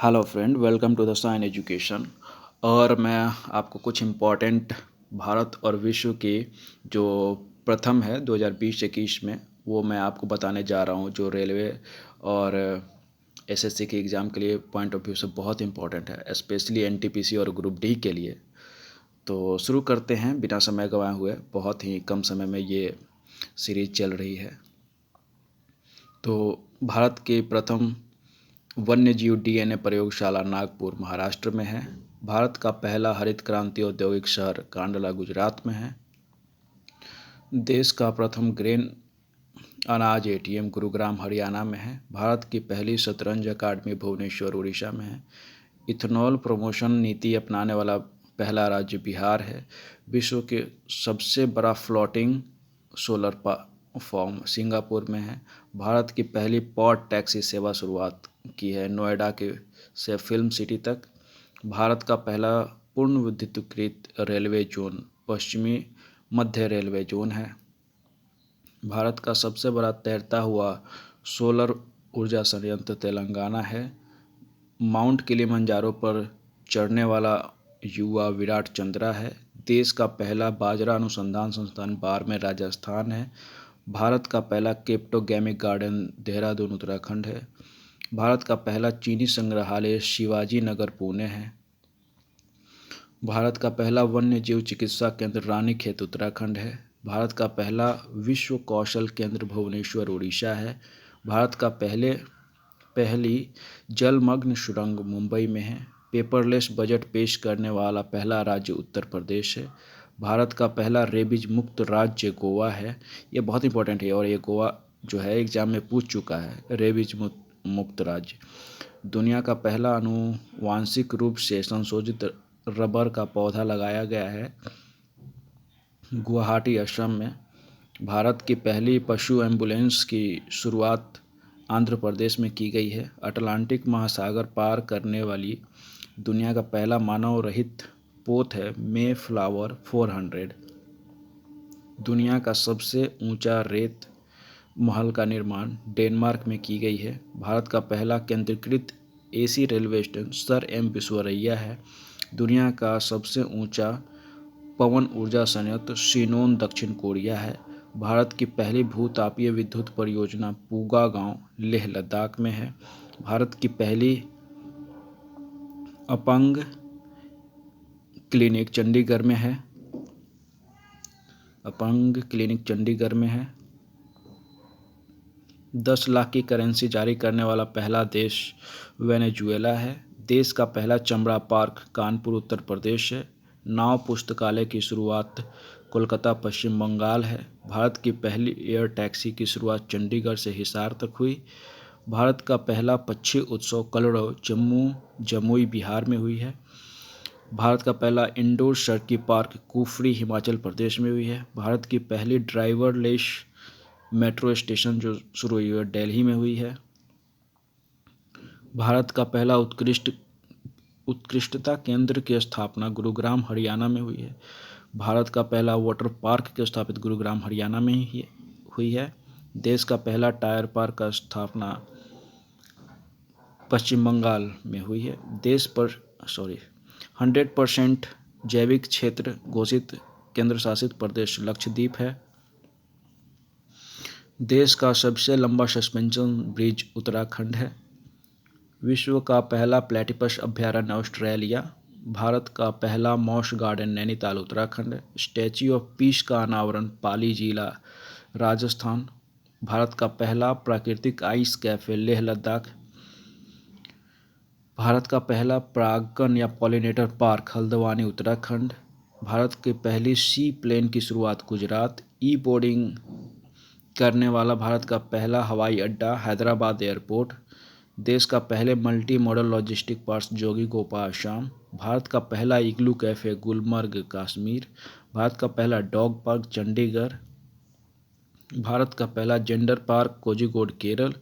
Hello friend, welcome to the sign education. और मैं आपको कुछ इम्पोर्टेंट भारत और विश्व की जो प्रथम है 2020-21 में, वो मैं आपको बताने जा रहा हूँ, जो रेलवे और एसएससी के एग्ज़ाम के लिए पॉइंट ऑफ व्यू से बहुत इंपॉर्टेंट है, स्पेशली एनटीपीसी और ग्रुप डी के लिए। तो शुरू करते हैं बिना समय गंवाए हुए। बहुत ही कम समय में ये सीरीज चल रही है। तो भारत के प्रथम वन्यजीव डीएनए प्रयोगशाला नागपुर महाराष्ट्र में है। भारत का पहला हरित क्रांति औद्योगिक शहर कांडला गुजरात में है। देश का प्रथम ग्रेन अनाज एटीएम गुरुग्राम हरियाणा में है। भारत की पहली शतरंज अकादमी भुवनेश्वर उड़ीसा में है। इथेनॉल प्रमोशन नीति अपनाने वाला पहला राज्य बिहार है। विश्व के सबसे बड़ा फ्लोटिंग सोलर फॉर्म सिंगापुर में है। भारत की पहली पॉड टैक्सी सेवा शुरुआत की है नोएडा के से फिल्म सिटी तक। भारत का पहला पूर्ण विद्युतीकृत रेलवे जोन पश्चिमी मध्य रेलवे जोन है। भारत का सबसे बड़ा तैरता हुआ सोलर ऊर्जा संयंत्र तेलंगाना है। माउंट किलिमंजारो पर चढ़ने वाला युवा विराट चंद्रा है। देश का पहला बाजरा अनुसंधान संस्थान बाड़मेर राजस्थान है। भारत का पहला क्रिप्टोगेमिक गार्डन देहरादून उत्तराखंड है। भारत का पहला चीनी संग्रहालय शिवाजी नगर पुणे है। भारत का पहला वन्य जीव चिकित्सा केंद्र रानीखेत उत्तराखंड है। भारत का पहला विश्व कौशल केंद्र भुवनेश्वर उड़ीसा है। भारत का पहली जलमग्न सुरंग मुंबई में है। पेपरलेस बजट पेश करने वाला पहला राज्य उत्तर प्रदेश है। भारत का पहला रेबीज मुक्त राज्य गोवा है। ये बहुत इंपॉर्टेंट है और ये गोवा जो है एग्जाम में पूछ चुका है, रेबीज मुक्त राज्य। दुनिया का पहला आनुवांशिक रूप से संशोधित रबर का पौधा लगाया गया है गुवाहाटी असम में। भारत की पहली पशु एम्बुलेंस की शुरुआत आंध्र प्रदेश में की गई है। अटलांटिक महासागर पार करने वाली दुनिया का पहला मानव रहित पोत है मे फ्लावर 400। दुनिया का सबसे ऊंचा रेत महल का निर्माण डेनमार्क में की गई है। भारत का पहला केंद्रीकृत AC railway station sir M Visvesvaraya है। दुनिया का सबसे ऊंचा पवन ऊर्जा संयंत्र शिनोन दक्षिण कोरिया है। भारत की पहली भूतापीय विद्युत परियोजना पूगा गांव लेह लद्दाख में है। भारत की पहली अपंग क्लिनिक चंडीगढ़ में है। 10 लाख की करेंसी जारी करने वाला पहला देश वेनेजुएला है। देश का पहला चमड़ा पार्क कानपुर उत्तर प्रदेश है। नाव पुस्तकालय की शुरुआत कोलकाता पश्चिम बंगाल है। भारत की पहली एयर टैक्सी की शुरुआत चंडीगढ़ से हिसार तक हुई। भारत का पहला पक्षी उत्सव कलरव जमुई बिहार में हुई है। भारत का पहला इंडोर सर्की पार्क कुफरी हिमाचल प्रदेश में हुई है। भारत की पहली ड्राइवरलेस मेट्रो स्टेशन जो शुरू हुई है दिल्ली में हुई है। भारत का पहला उत्कृष्टता केंद्र की स्थापना गुरुग्राम हरियाणा में हुई है। भारत का पहला वाटर पार्क की स्थापित गुरुग्राम हरियाणा में ही हुई है। देश का पहला टायर पार्क का स्थापना पश्चिम बंगाल में हुई है। 100% जैविक क्षेत्र घोषित केंद्र शासित प्रदेश लक्षद्वीप है। देश का सबसे लंबा सस्पेंशन ब्रिज उत्तराखंड है। विश्व का पहला प्लेटिपस अभयारण्य ऑस्ट्रेलिया। भारत का पहला moss garden Nainital Uttarakhand. Statue of peace का अनावरण पाली जिला राजस्थान। भारत का पहला प्राकृतिक आइस कैफे लेह लद्दाख। भारत का पहला परागकण या पॉलिनेटर पार्क हल्द्वानी उत्तराखंड। भारत की पहली सी प्लेन की शुरुआत गुजरात। ई बोर्डिंग करने वाला भारत का पहला हवाई अड्डा हैदराबाद एयरपोर्ट। देश का पहले multi modal logistic park Jogighopa Assam. Bharat का पहला इग्लू कैफे गुलमर्ग कश्मीर। भारत का पहला डॉग पार्क चंडीगढ़। भारत का पहला जेंडर पार्क कोझिकोड केरल।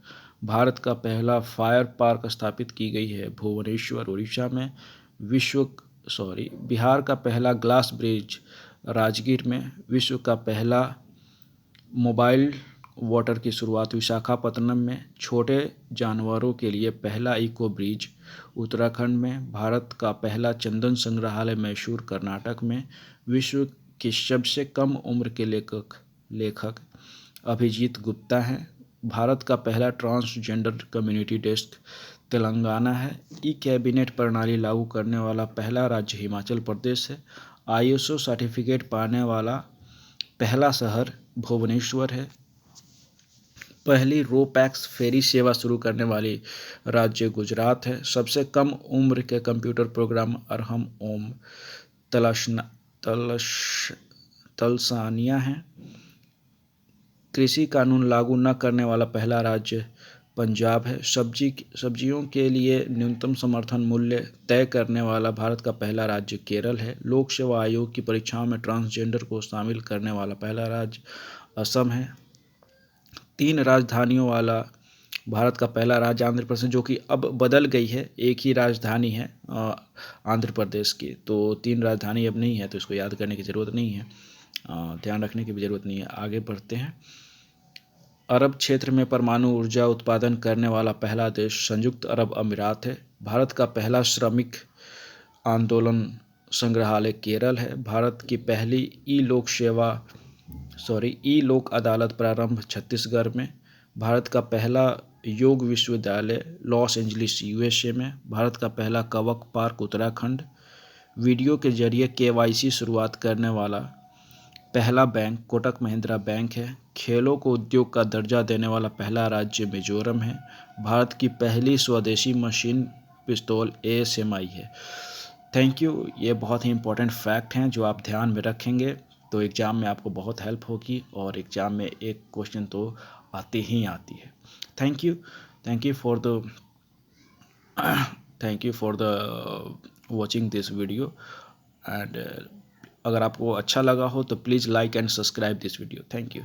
भारत का पहला फायर पार्क स्थापित की गई है भुवनेश्वर उड़ीसा में। बिहार का पहला ग्लास ब्रिज राजगीर में। विश्व का पहला मोबाइल वाटर की शुरुआत विशाखापत्तनम में। छोटे जानवरों के लिए पहला इको ब्रिज उत्तराखंड में। भारत का पहला चंदन संग्रहालय मैसूर कर्नाटक में। विश्व के सबसे कम उम्र के लेखक अभिजीत गुप्ता हैं। भारत का पहला ट्रांसजेंडर कम्युनिटी डेस्क तेलंगाना है। ई कैबिनेट प्रणाली लागू करने वाला पहला राज्य हिमाचल प्रदेश है। ISO सर्टिफिकेट पाने वाला पहला शहर भुवनेश्वर है। पहली रो पैक्स फेरी सेवा शुरू करने वाली राज्य गुजरात है। सबसे कम उम्र के कंप्यूटर प्रोग्राम अरहम ओम तलसानिया है। कृषि कानून लागू न करने वाला पहला राज्य पंजाब है। सब्जियों के लिए न्यूनतम समर्थन मूल्य तय करने वाला भारत का पहला राज्य केरल है। लोक सेवा आयोग की परीक्षाओं में ट्रांसजेंडर को शामिल करने वाला पहला राज्य असम है। 3 राजधानियों वाला भारत का पहला राज्य आंध्र प्रदेश, जो कि अब बदल गई है, एक ही राजधानी है आंध्र प्रदेश की, तो 3 राजधानी अब नहीं है, तो इसको याद करने की ज़रूरत नहीं है, ध्यान रखने की भी ज़रूरत नहीं है। आगे बढ़ते हैं। अरब क्षेत्र में परमाणु ऊर्जा उत्पादन करने वाला पहला देश संयुक्त अरब अमीरात है। भारत का पहला श्रमिक आंदोलन संग्रहालय केरल है। भारत की पहली ई लोक अदालत प्रारंभ छत्तीसगढ़ में। भारत का पहला योग विश्वविद्यालय लॉस एंजलिस USA में। भारत का पहला कवक पार्क उत्तराखंड। वीडियो के जरिए KYC शुरुआत करने वाला पहला बैंक कोटक महिंद्रा बैंक है। खेलों को उद्योग का दर्जा देने वाला पहला राज्य मिजोरम है। भारत की पहली स्वदेशी मशीन पिस्तौल ASMI है। Thank you. ये बहुत ही इंपॉर्टेंट फैक्ट हैं जो आप ध्यान में रखेंगे तो एग्ज़ाम में आपको बहुत हेल्प होगी, और एग्ज़ाम में एक क्वेश्चन तो आती है। Thank you for the watching this video, and अगर आपको अच्छा लगा हो तो please like and subscribe this video. Thank you.